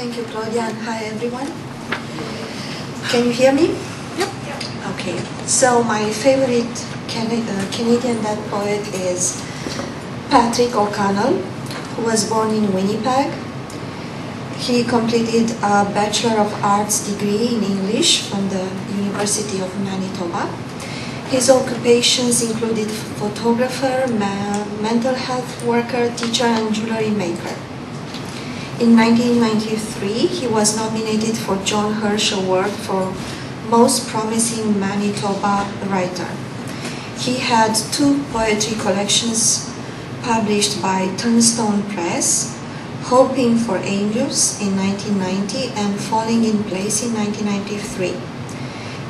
Thank you, Claudia, and hi everyone. Can you hear me? Yep. Okay. So my favorite Canadian dead poet is Patrick O'Connell, who was born in Winnipeg. He completed a Bachelor of Arts degree in English from the University of Manitoba. His occupations included photographer, mental health worker, teacher, and jewelry maker. In 1993, he was nominated for John Hirsch Award for Most Promising Manitoba Writer. He had 2 poetry collections published by Turnstone Press, Hoping for Angels in 1990 and Falling in Place in 1993.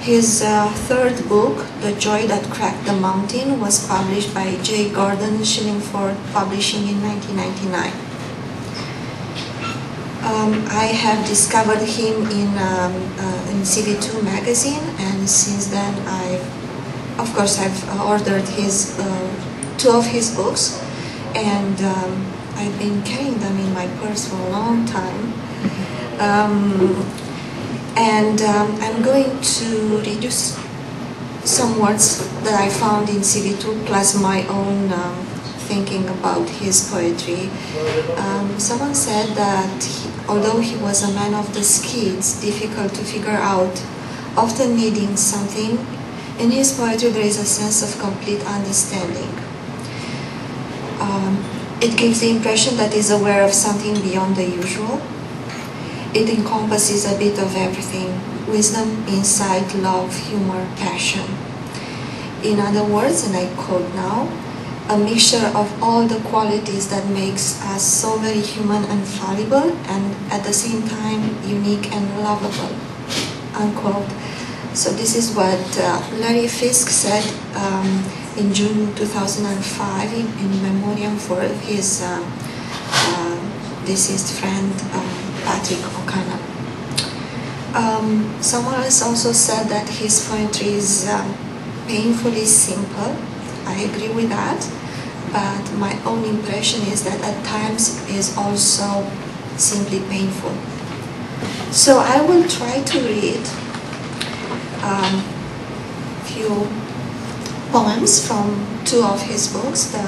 His third book, The Joy That Cracked the Mountain, was published by J. Gordon Shillingford Publishing in 1999. I have discovered him in CV2 magazine, and since then I've ordered his 2 of his books, and I've been carrying them in my purse for a long time. I'm going to read you some words that I found in CV2 plus my own thinking about his poetry. Someone said that although he was a man of the skids, difficult to figure out, often needing something, in his poetry there is a sense of complete understanding. It gives the impression that he's aware of something beyond the usual. It encompasses a bit of everything: wisdom, insight, love, humor, passion. In other words, and I quote now, a mixture of all the qualities that makes us so very human and fallible, and at the same time unique and lovable, unquote. So this is what Larry Fisk said in June 2005 in memoriam for his deceased friend Patrick O'Connell. Someone else also said that his poetry is painfully simple. I agree with that, but my own impression is that at times it is also simply painful. So I will try to read a few poems from 2 of his books, the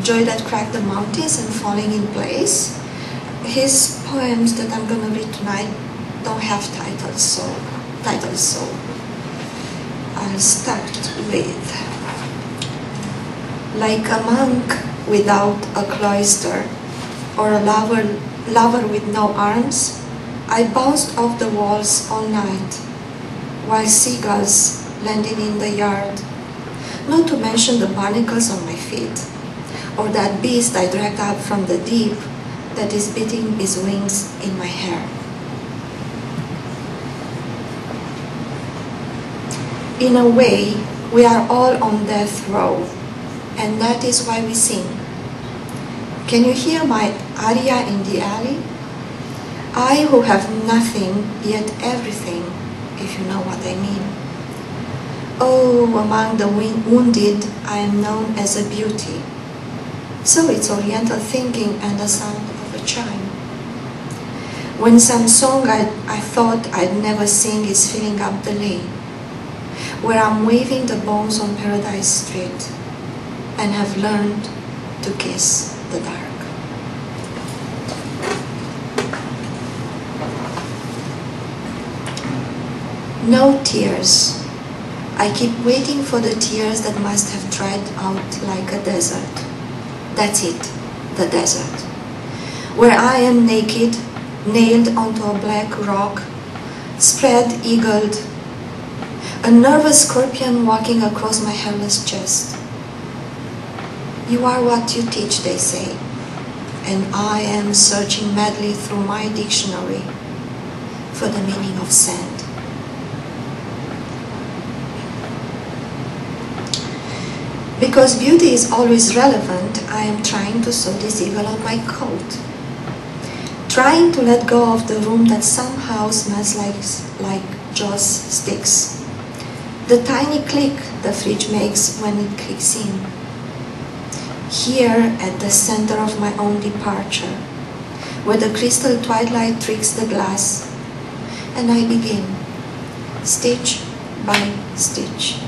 Joy That Cracked the Mountains and Falling in Place. His poems that I'm going to read tonight don't have titles, so I'll start with: like a monk without a cloister, or a lover with no arms, I bounced off the walls all night, while seagulls landed in the yard, not to mention the barnacles on my feet, or that beast I dragged up from the deep that is beating his wings in my hair. In a way, we are all on death row, and that is why we sing. Can you hear my aria in the alley? I who have nothing, yet everything, if you know what I mean. Oh, among the wounded, I am known as a beauty. So it's Oriental thinking and the sound of a chime. When some song I thought I'd never sing is filling up the lane, where I'm waving the bones on Paradise Street and have learned to kiss the dark. No tears. I keep waiting for the tears that must have dried out like a desert. That's it, the desert, where I am naked, nailed onto a black rock, spread-eagled, a nervous scorpion walking across my hairless chest. You are what you teach, they say, and I am searching madly through my dictionary for the meaning of sand. Because beauty is always relevant, I am trying to sew this eagle on my coat, trying to let go of the room that somehow smells like Joss sticks. The tiny click the fridge makes when it kicks in. Here at the center of my own departure, where the crystal twilight tricks the glass. And I begin, stitch by stitch.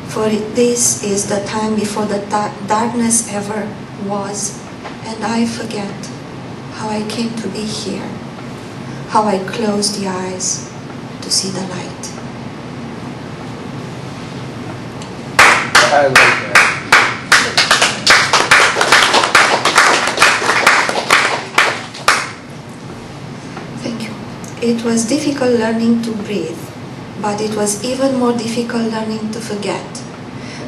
For this is the time before the darkness ever was, and I forget how I came to be here, how I closed the eyes to see the light. I like that. Thank you. It was difficult learning to breathe, but it was even more difficult learning to forget.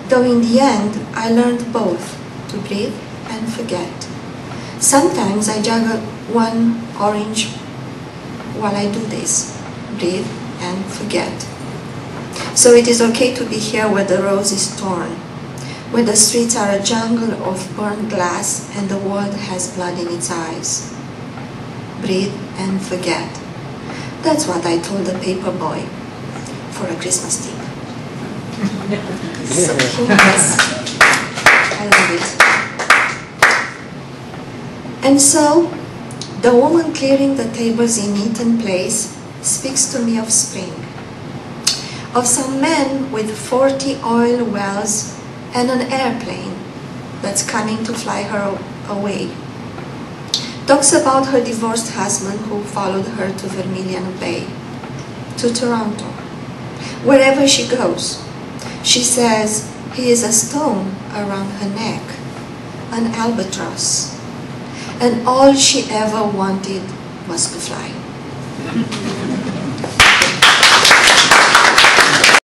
Though in the end, I learned both, to breathe and forget. Sometimes I juggle one orange while I do this, breathe and forget. So it is okay to be here where the rose is torn, where the streets are a jungle of burned glass and the world has blood in its eyes. Breathe and forget. That's what I told the paper boy for a Christmas tip. So humorous. I love it. And so, the woman clearing the tables in Eaton Place speaks to me of spring, of some man with 40 oil wells and an airplane that's coming to fly her away. Talks about her divorced husband who followed her to Vermilion Bay, to Toronto. Wherever she goes, she says he is a stone around her neck, an albatross, and all she ever wanted was to fly.